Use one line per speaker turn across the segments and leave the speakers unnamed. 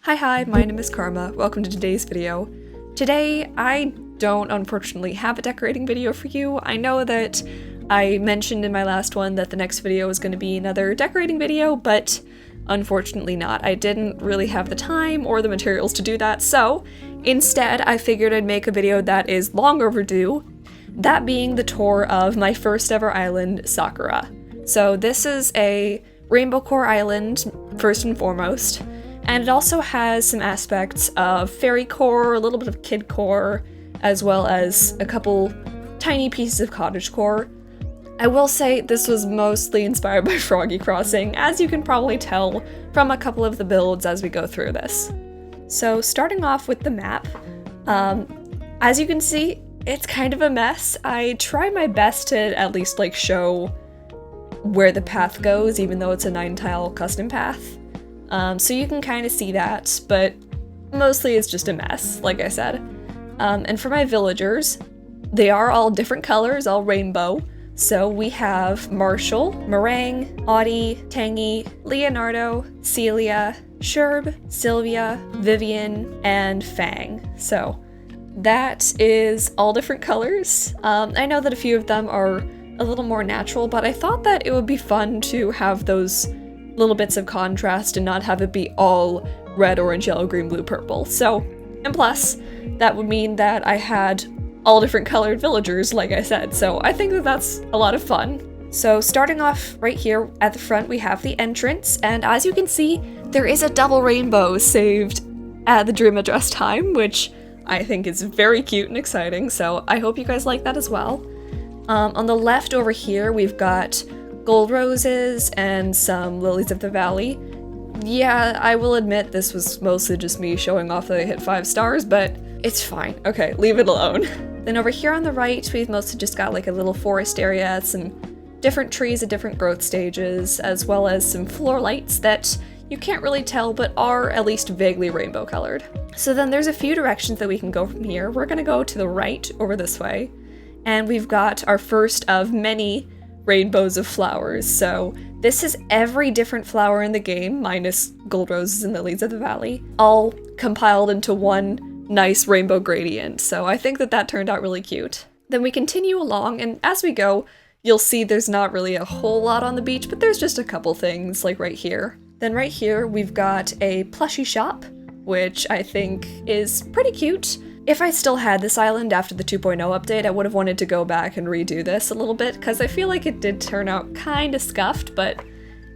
Hi, my name is Karma. Welcome to today's video. Today, I don't unfortunately have a decorating video for you. I know that I mentioned in my last one that the next video was going to be another decorating video, but unfortunately not. I didn't really have the time or the materials to do that, so instead I figured I'd make a video that is long overdue, that being the tour of my first ever island, Sakura. So this is a rainbow core island, first and foremost. And it also has some aspects of fairycore, a little bit of kidcore, as well as a couple tiny pieces of cottagecore. I will say this was mostly inspired by Froggy Crossing, as you can probably tell from a couple of the builds as we go through this. So starting off with the map, as you can see, it's kind of a mess. I try my best to at least show where the path goes, even though it's a 9-tile custom path. So you can kind of see that, but mostly it's just a mess, like I said. And for my villagers, they are all different colors, all rainbow. So we have Marshall, Meringue, Audie, Tangy, Leonardo, Celia, Sherb, Sylvia, Vivian, and Fang. So that is all different colors. I know that a few of them are a little more natural, but I thought that it would be fun to have those little bits of contrast and not have it be all red, orange, yellow, green, blue, purple. So, and plus, that would mean that I had all different colored villagers, like I said, so I think that that's a lot of fun. So starting off right here at the front, we have the entrance, and as you can see, there is a double rainbow saved at the Dream Address time, which I think is very cute and exciting, so I hope you guys like that as well. On the left over here, we've got gold roses and some lilies of the valley. Yeah, I will admit this was mostly just me showing off that I hit 5 stars, but it's fine. Okay, leave it alone. Then over here on the right, we've mostly just got a little forest area, some different trees at different growth stages, as well as some floor lights that you can't really tell but are at least vaguely rainbow colored. So then there's a few directions that we can go from here. We're gonna go to the right over this way, and we've got our first of many rainbows of flowers. So this is every different flower in the game, minus gold roses and lilies of the valley, all compiled into one nice rainbow gradient. So I think that that turned out really cute. Then we continue along, and as we go, you'll see there's not really a whole lot on the beach, but there's just a couple things, like right here. Then right here, we've got a plushie shop, which I think is pretty cute. If I still had this island after the 2.0 update, I would have wanted to go back and redo this a little bit, because I feel like it did turn out kind of scuffed, but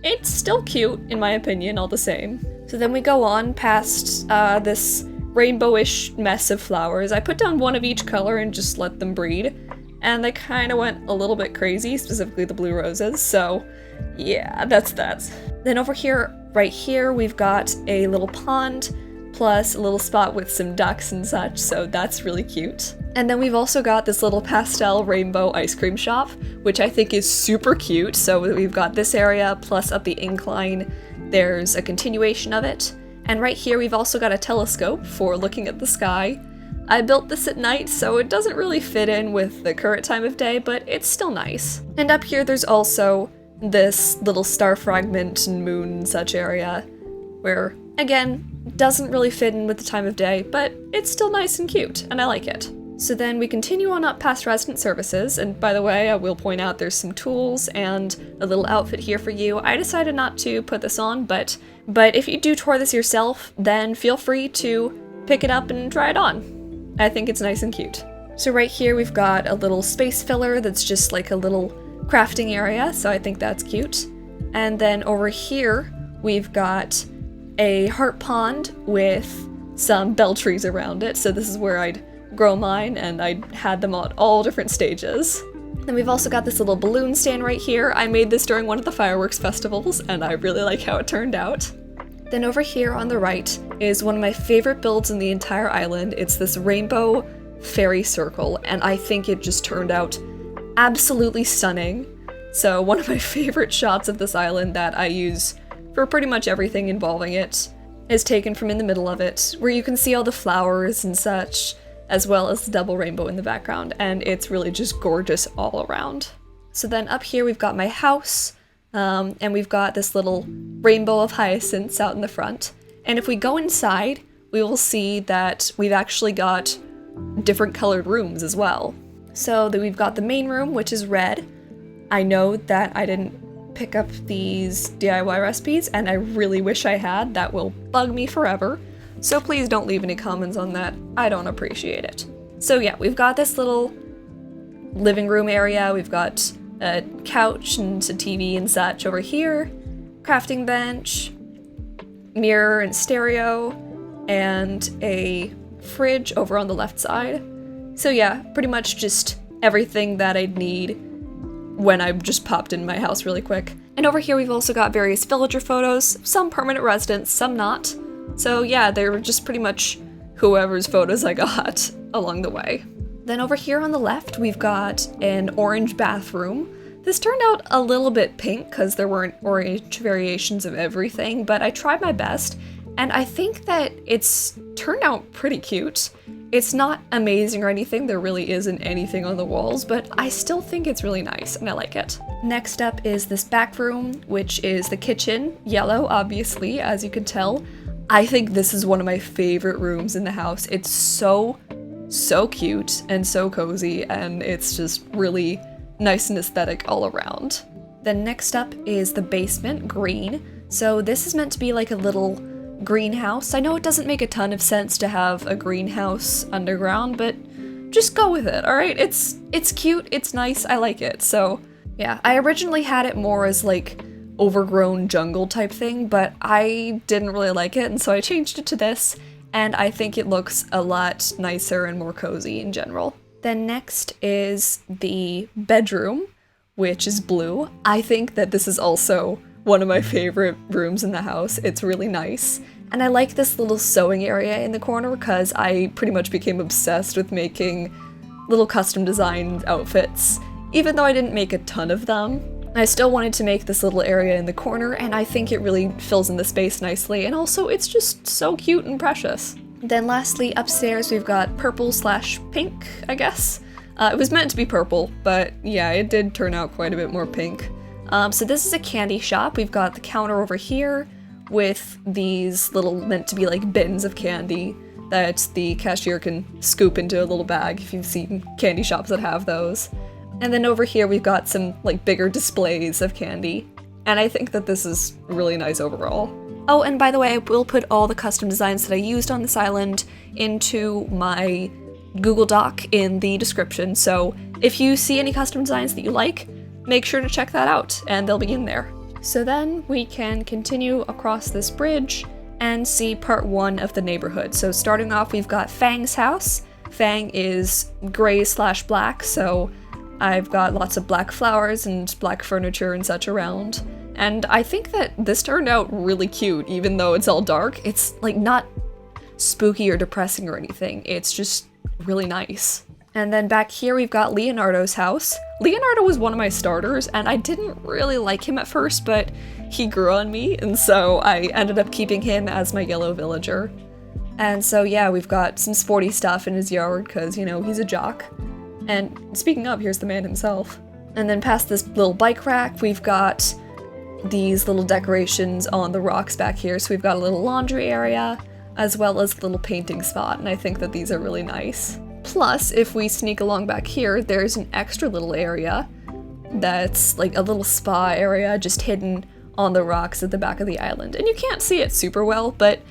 it's still cute, in my opinion, all the same. So then we go on past this rainbowish mess of flowers. I put down one of each color and just let them breed, and they kind of went a little bit crazy, specifically the blue roses, so yeah, that's that. Then over here, right here, we've got a little pond, plus a little spot with some ducks and such, so that's really cute. And then we've also got this little pastel rainbow ice cream shop, which I think is super cute. So we've got this area, plus up the incline, there's a continuation of it. And right here we've also got a telescope for looking at the sky. I built this at night, so it doesn't really fit in with the current time of day, but it's still nice. And up here there's also this little star fragment and moon and such area, where, again, doesn't really fit in with the time of day, but it's still nice and cute, and I like it. So then we continue on up past resident services, and by the way, I will point out there's some tools and a little outfit here for you. I decided not to put this on, but if you do tour this yourself, then feel free to pick it up and try it on. I think it's nice and cute. So right here we've got a little space filler that's just like a little crafting area, so I think that's cute. And then over here we've got a heart pond with some bell trees around it, so this is where I'd grow mine, and I had them at all different stages. Then we've also got this little balloon stand right here. I made this during one of the fireworks festivals, and I really like how it turned out. Then over here on the right is one of my favorite builds in the entire island. It's this rainbow fairy circle, and I think it just turned out absolutely stunning. So one of my favorite shots of this island that I use for pretty much everything involving it is taken from in the middle of it, where you can see all the flowers and such, as well as the double rainbow in the background, and it's really just gorgeous all around. So then up here we've got my house, and we've got this little rainbow of hyacinths out in the front, And if we go inside, we will see that we've actually got different colored rooms as well. So that we've got the main room, which is red. I know that I didn't pick up these DIY recipes, and I really wish I had. That will bug me forever. So please don't leave any comments on that. I don't appreciate it. So yeah, we've got this little living room area. We've got a couch and a TV and such over here, crafting bench, mirror and stereo, and a fridge over on the left side. So yeah, pretty much just everything that I'd need when I just popped in my house really quick. And over here we've also got various villager photos, some permanent residents, some not. So yeah, they were just pretty much whoever's photos I got along the way. Then over here on the left, we've got an orange bathroom. This turned out a little bit pink because there weren't orange variations of everything, but I tried my best, and I think that it's turned out pretty cute. It's not amazing or anything, there really isn't anything on the walls, but I still think it's really nice, and I like it. Next up is this back room, which is the kitchen, yellow, obviously, as you can tell. I think this is one of my favorite rooms in the house. It's so cute and so cozy, and it's just really nice and aesthetic all around. Then next up is the basement, green. So this is meant to be like a little greenhouse. I know it doesn't make a ton of sense to have a greenhouse underground, but just go with it, alright? It's cute, it's nice, I like it. So yeah, I originally had it more as like overgrown jungle type thing, but I didn't really like it, and so I changed it to this, and I think it looks a lot nicer and more cozy in general. Then next is the bedroom, which is blue. I think that this is also one of my favorite rooms in the house. It's really nice. And I like this little sewing area in the corner because I pretty much became obsessed with making little custom designed outfits. Even though I didn't make a ton of them, I still wanted to make this little area in the corner, and I think it really fills in the space nicely, and also it's just so cute and precious. Then lastly, upstairs we've got purple/pink, I guess. It was meant to be purple, but yeah, it did turn out quite a bit more pink. So this is a candy shop. We've got the counter over here with these little, meant to be like bins of candy that the cashier can scoop into a little bag if you've seen candy shops that have those. And then over here we've got some like bigger displays of candy, and I think that this is really nice overall. Oh, and by the way, I will put all the custom designs that I used on this island into my Google Doc in the description, so if you see any custom designs that you like, make sure to check that out, and they'll be in there. So then we can continue across this bridge and see part 1 of the neighborhood. So starting off, we've got Fang's house. Fang is gray/black, so I've got lots of black flowers and black furniture and such around. And I think that this turned out really cute, even though it's all dark. It's like not spooky or depressing or anything. It's just really nice. And then back here we've got Leonardo's house. Leonardo was one of my starters, and I didn't really like him at first, but he grew on me, and so I ended up keeping him as my yellow villager. And so yeah, we've got some sporty stuff in his yard, because, you know, he's a jock. And speaking of, here's the man himself. And then past this little bike rack, we've got these little decorations on the rocks back here. So we've got a little laundry area, as well as a little painting spot, and I think that these are really nice. Plus, if we sneak along back here, there's an extra little area that's like a little spa area just hidden on the rocks at the back of the island. And you can't see it super well, but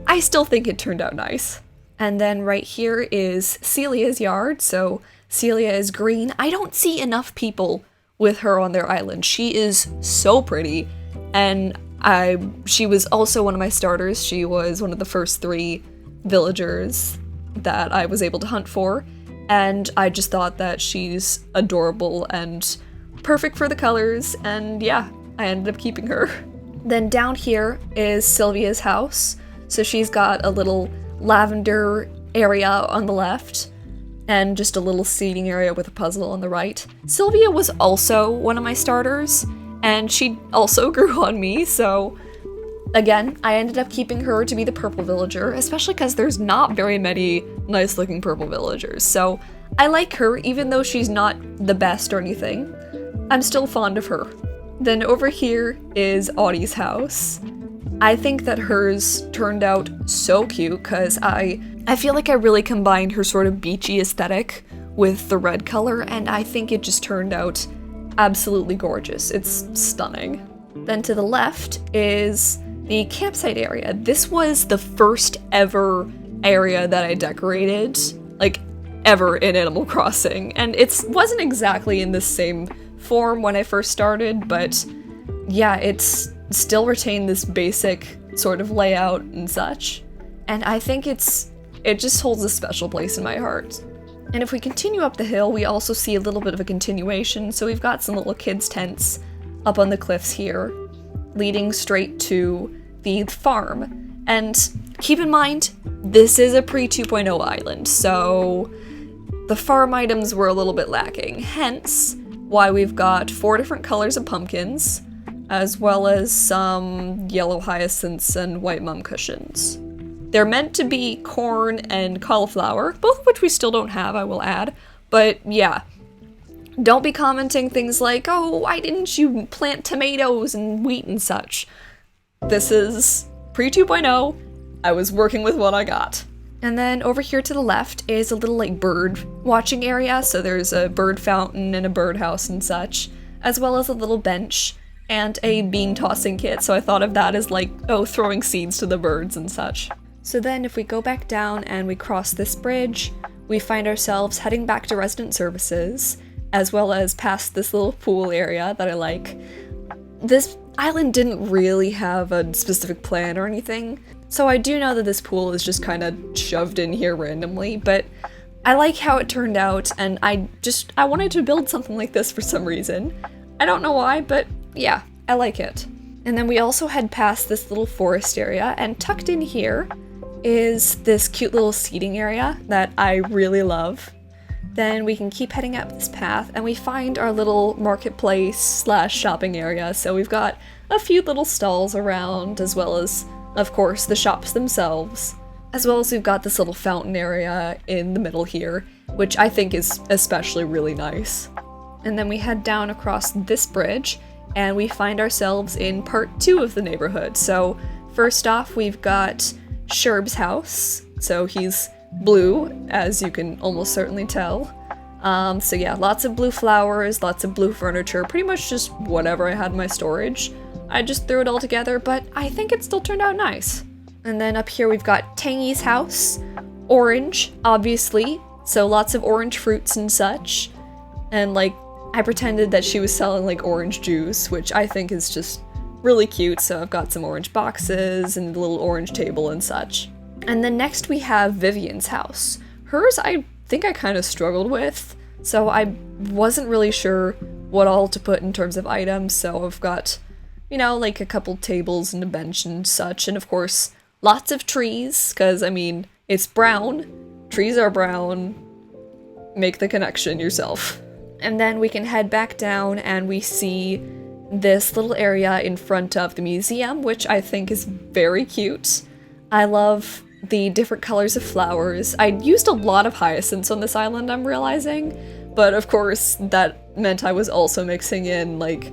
I still think it turned out nice. And then right here is Celia's yard, so Celia is green. I don't see enough people with her on their island. She is so pretty, and she was also one of my starters. She was one of the first 3 villagers that I was able to hunt for, and I just thought that she's adorable and perfect for the colors, and yeah, I ended up keeping her. Then down here is Sylvia's house. So she's got a little lavender area on the left, and just a little seating area with a puzzle on the right. Sylvia was also one of my starters, and she also grew on me, so again, I ended up keeping her to be the purple villager, especially because there's not very many nice looking purple villagers, so I like her even though she's not the best or anything. I'm still fond of her. Then over here is Audie's house. I think that hers turned out so cute because I feel like I really combined her sort of beachy aesthetic with the red color, and I think it just turned out absolutely gorgeous. It's stunning. Then to the left is the campsite area. This was the first ever area that I decorated, like, ever in Animal Crossing, and it wasn't exactly in the same form when I first started, but yeah, it's still retained this basic sort of layout and such, and I think it just holds a special place in my heart. And if we continue up the hill, we also see a little bit of a continuation, so we've got some little kids' tents up on the cliffs here, leading straight to the farm. And keep in mind, this is a pre-2.0 island, so the farm items were a little bit lacking, hence why we've got 4 different colors of pumpkins, as well as some yellow hyacinths and white mum cushions. They're meant to be corn and cauliflower, both of which we still don't have, I will add, but yeah. Don't be commenting things like, oh, why didn't you plant tomatoes and wheat and such? This is pre-2.0, I was working with what I got. And then over here to the left is a little like bird watching area, so there's a bird fountain and a birdhouse and such, as well as a little bench and a bean tossing kit, so I thought of that as like, oh, throwing seeds to the birds and such. So then if we go back down and we cross this bridge, we find ourselves heading back to resident services, as well as past this little pool area that I like. This island didn't really have a specific plan or anything, so I do know that this pool is just kind of shoved in here randomly, but I like how it turned out, and I wanted to build something like this for some reason. I don't know why, but yeah, I like it. And then we also head past this little forest area, and tucked in here is this cute little seating area that I really love. Then we can keep heading up this path, and we find our little marketplace slash shopping area, so we've got a few little stalls around, as well as, of course, the shops themselves, as well as we've got this little fountain area in the middle here, which I think is especially really nice. And then we head down across this bridge, and we find ourselves in part 2 of the neighborhood. So first off, we've got Sherb's house, so he's blue, as you can almost certainly tell. So yeah, lots of blue flowers, lots of blue furniture, pretty much just whatever I had in my storage. I just threw it all together, but I think it still turned out nice. And then up here we've got Tangy's house, orange, obviously, so lots of orange fruits and such. And like, I pretended that she was selling like orange juice, which I think is just really cute, so I've got some orange boxes and a little orange table and such. And then next we have Vivian's house. Hers I think I kind of struggled with, so I wasn't really sure what all to put in terms of items, so I've got, you know, like a couple tables and a bench and such, and of course lots of trees, because I mean, it's brown, trees are brown, make the connection yourself. And then we can head back down and we see this little area in front of the museum, which I think is very cute. I love the different colors of flowers. I used a lot of hyacinths on this island, I'm realizing, but of course that meant I was also mixing in like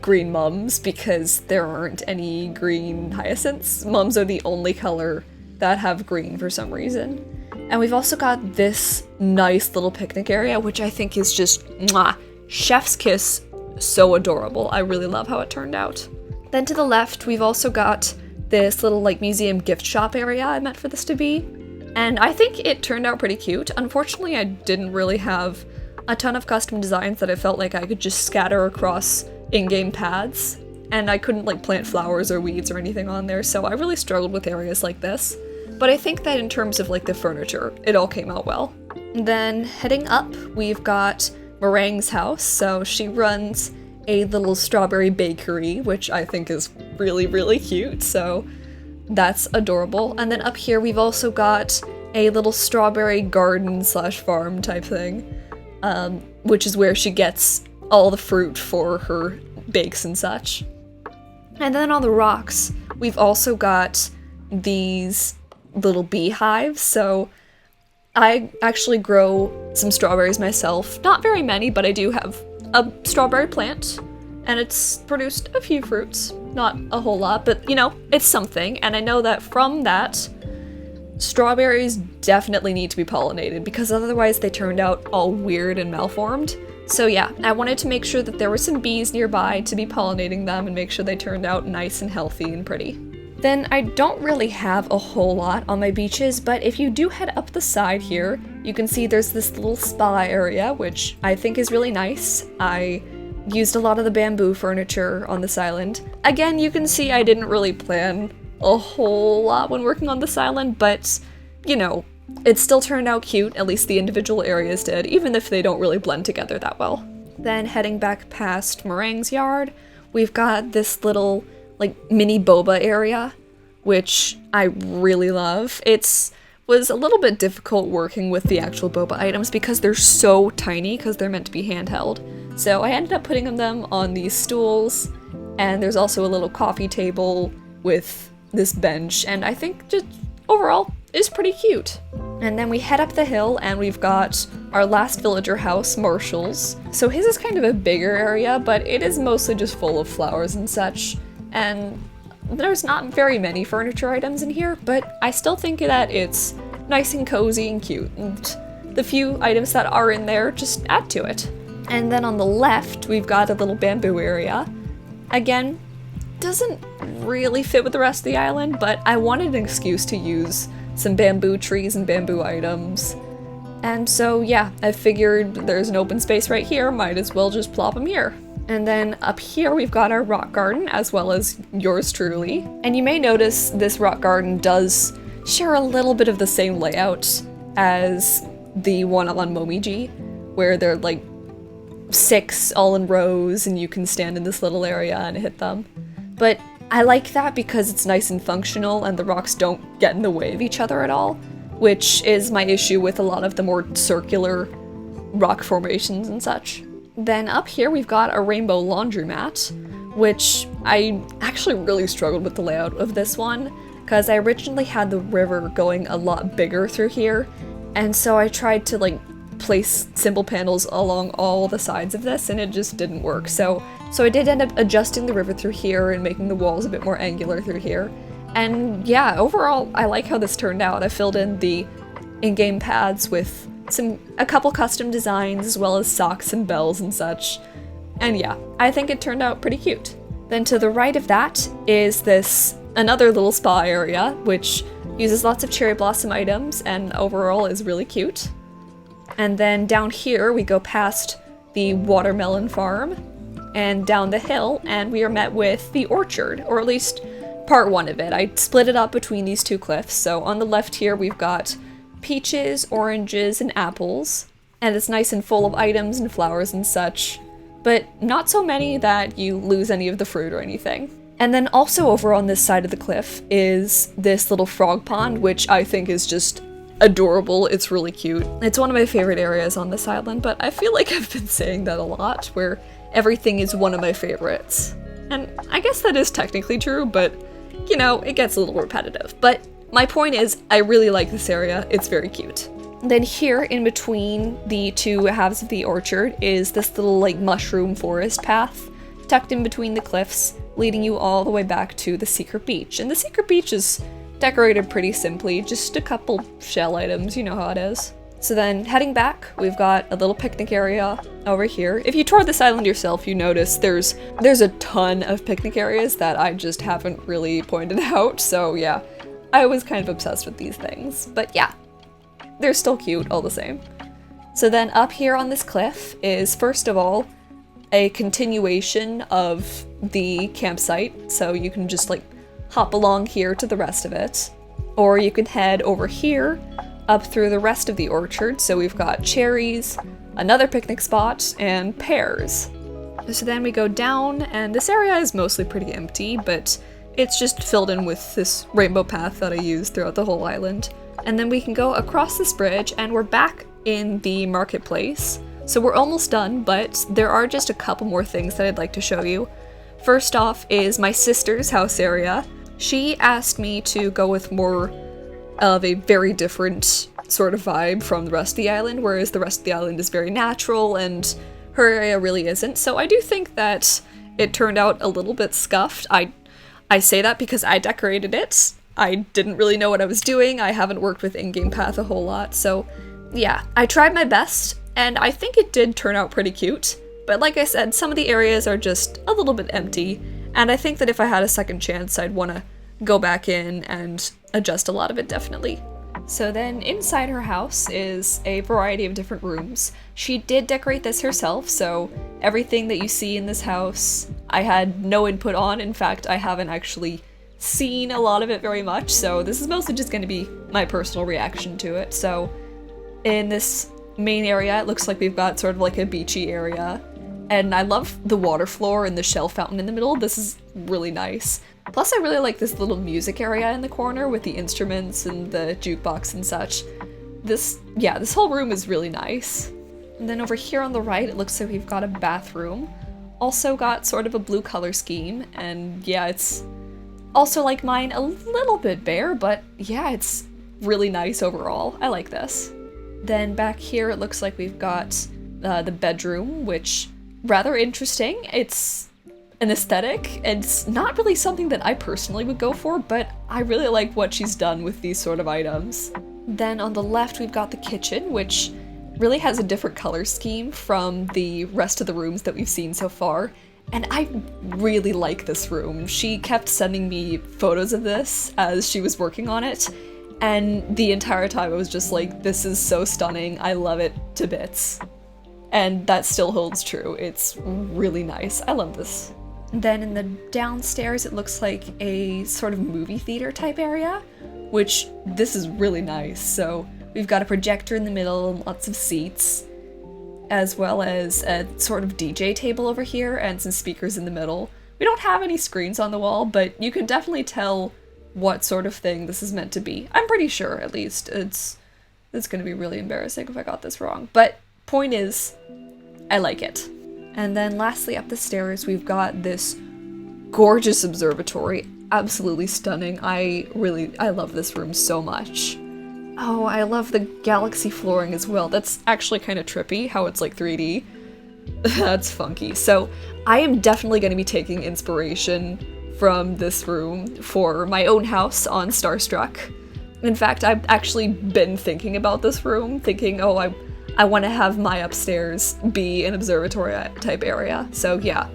green mums because there aren't any green hyacinths. Mums are the only color that have green for some reason. And we've also got this nice little picnic area, which I think is just mwah, chef's kiss, so adorable. I really love how it turned out. Then to the left, we've also got this little like museum gift shop area I meant for this to be. And I think it turned out pretty cute. Unfortunately, I didn't really have a ton of custom designs that I felt like I could just scatter across in-game paths. And I couldn't like plant flowers or weeds or anything on there, so I really struggled with areas like this. But I think that in terms of like the furniture, it all came out well. Then heading up, we've got Meringue's house. So she runs a little strawberry bakery, which I think is really, really cute. So that's adorable. And then up here, we've also got a little strawberry garden slash farm type thing, which is where she gets all the fruit for her bakes and such. And then on the rocks, we've also got these little beehives, so I actually grow some strawberries myself. Not very many, but I do have a strawberry plant. and it's produced a few fruits. Not a whole lot, but you know, it's something, and I know that from that, strawberries definitely need to be pollinated because otherwise they turned out all weird and malformed. So yeah, I wanted to make sure that there were some bees nearby to be pollinating them and make sure they turned out nice and healthy and pretty. Then I don't really have a whole lot on my beaches, but if you do head up the side here, you can see there's this little spa area, which I think is really nice. I used a lot of the bamboo furniture on this island. Again, you can see I didn't really plan a whole lot when working on this island, but, you know, it still turned out cute, at least the individual areas did, even if they don't really blend together that well. Then heading back past Meringue's yard, we've got this little, like, mini boba area, which I really love. Was a little bit difficult working with the actual boba items because they're so tiny because they're meant to be handheld. So I ended up putting them on these stools, and there's also a little coffee table with this bench, and I think just overall is pretty cute. And then we head up the hill and we've got our last villager house, Marshall's. So his is kind of a bigger area, but it is mostly just full of flowers and such, and there's not very many furniture items in here, but I still think that it's nice and cozy and cute, and the few items that are in there just add to it. And then on the left, we've got a little bamboo area. Again, doesn't really fit with the rest of the island, but I wanted an excuse to use some bamboo trees and bamboo items. And so yeah, I figured there's an open space right here, might as well just plop them here. And then up here we've got our rock garden, as well as yours truly. And you may notice this rock garden does share a little bit of the same layout as the one on Momiji, where they're like 6 all in rows and you can stand in this little area and hit them. But I like that because it's nice and functional and the rocks don't get in the way of each other at all, which is my issue with a lot of the more circular rock formations and such. Then up here we've got a rainbow laundromat, which I actually really struggled with the layout of this one, because I originally had the river going a lot bigger through here, and so I tried to like place simple panels along all the sides of this, and it just didn't work. So I did end up adjusting the river through here and making the walls a bit more angular through here. And yeah, overall, I like how this turned out. I filled in the in-game paths with a couple custom designs, as well as socks and bells and such. And yeah, I think it turned out pretty cute. Then to the right of that is another little spa area, which uses lots of cherry blossom items and overall is really cute. And then down here we go past the watermelon farm and down the hill, and we are met with the orchard, or at least part one of it. I split it up between these two cliffs. So on the left here we've got peaches, oranges, and apples, and it's nice and full of items and flowers and such, but not so many that you lose any of the fruit or anything. And then also over on this side of the cliff is this little frog pond, which I think is just adorable. It's really cute. It's one of my favorite areas on this island, but I feel like I've been saying that a lot, where everything is one of my favorites. And I guess that is technically true, but you know, it gets a little repetitive. But my point is, I really like this area. It's very cute. Then here, in between the two halves of the orchard, is this little like mushroom forest path tucked in between the cliffs, leading you all the way back to the secret beach. And the secret beach is decorated pretty simply, just a couple shell items, you know how it is. So then heading back, we've got a little picnic area over here. If you tour this island yourself, you notice there's a ton of picnic areas that I just haven't really pointed out. So yeah, I was kind of obsessed with these things, but yeah, they're still cute all the same. So then up here on this cliff is, first of all, a continuation of the campsite. So you can just like hop along here to the rest of it, or you can head over here up through the rest of the orchard. So we've got cherries, another picnic spot, and pears. So then we go down, and this area is mostly pretty empty, but it's just filled in with this rainbow path that I used throughout the whole island. And then we can go across this bridge, and we're back in the marketplace. So we're almost done, but there are just a couple more things that I'd like to show you. First off is my sister's house area. She asked me to go with more of a very different sort of vibe from the rest of the island, whereas the rest of the island is very natural and her area really isn't. So I do think that it turned out a little bit scuffed. I say that because I decorated it. I didn't really know what I was doing. I haven't worked with in-game path a whole lot, so yeah, I tried my best, and I think it did turn out pretty cute. But like I said, some of the areas are just a little bit empty, and I think that if I had a second chance, I'd want to go back in and adjust a lot of it, definitely. So then inside her house is a variety of different rooms. She did decorate this herself, so everything that you see in this house I had no input on. In fact, I haven't actually seen a lot of it very much, so this is mostly just going to be my personal reaction to it. So in this main area, it looks like we've got sort of like a beachy area, and I love the water floor and the shell fountain in the middle. This is really nice. Plus, I really like this little music area in the corner with the instruments and the jukebox and such. This whole room is really nice. And then over here on the right, it looks like we've got a bathroom. Also got sort of a blue color scheme, and yeah, it's also like mine, a little bit bare, but yeah, it's really nice overall. I like this. Then back here, it looks like we've got the bedroom, which rather interesting. It's an aesthetic, and it's not really something that I personally would go for, but I really like what she's done with these sort of items. Then on the left, we've got the kitchen, which really has a different color scheme from the rest of the rooms that we've seen so far, and I really like this room. She kept sending me photos of this as she was working on it, and the entire time I was just like, this is so stunning, I love it to bits. And that still holds true. It's really nice. I love this. Then in the downstairs, it looks like a sort of movie theater type area, which this is really nice. So we've got a projector in the middle and lots of seats, as well as a sort of DJ table over here and some speakers in the middle. We don't have any screens on the wall, but you can definitely tell what sort of thing this is meant to be. I'm pretty sure, at least. It's gonna be really embarrassing if I got this wrong. But point is, I like it. And then lastly up the stairs, we've got this gorgeous observatory. Absolutely stunning. I love this room so much. Oh, I love the galaxy flooring as well. That's actually kind of trippy, how it's like 3D. That's funky. So I am definitely going to be taking inspiration from this room for my own house on Starstruck. In fact, I've actually been thinking about this room, thinking, oh, I want to have my upstairs be an observatory type area. So yeah,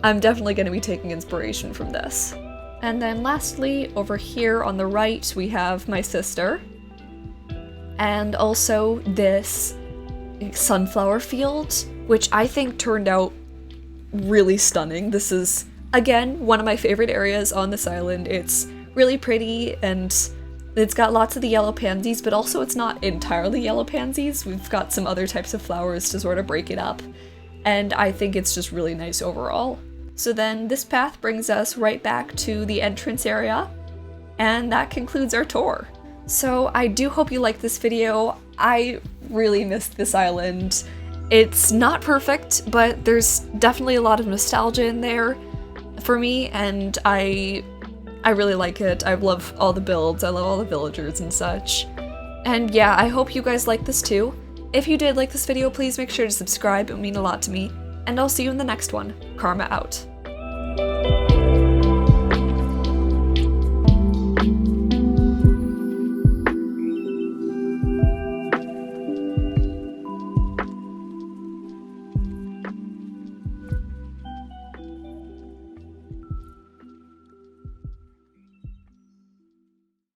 I'm definitely going to be taking inspiration from this. And then lastly, over here on the right, we have my sister. And also this sunflower field, which I think turned out really stunning. This is, again, one of my favorite areas on this island. It's really pretty, and it's got lots of the yellow pansies, but also it's not entirely yellow pansies. We've got some other types of flowers to sort of break it up, and I think it's just really nice overall. So then this path brings us right back to the entrance area, and that concludes our tour. So I do hope you liked this video. I really missed this island. It's not perfect, but there's definitely a lot of nostalgia in there for me, and I really like it. I love all the builds, I love all the villagers and such. And yeah, I hope you guys like this too. If you did like this video, please make sure to subscribe, it would mean a lot to me. And I'll see you in the next one. Karma out.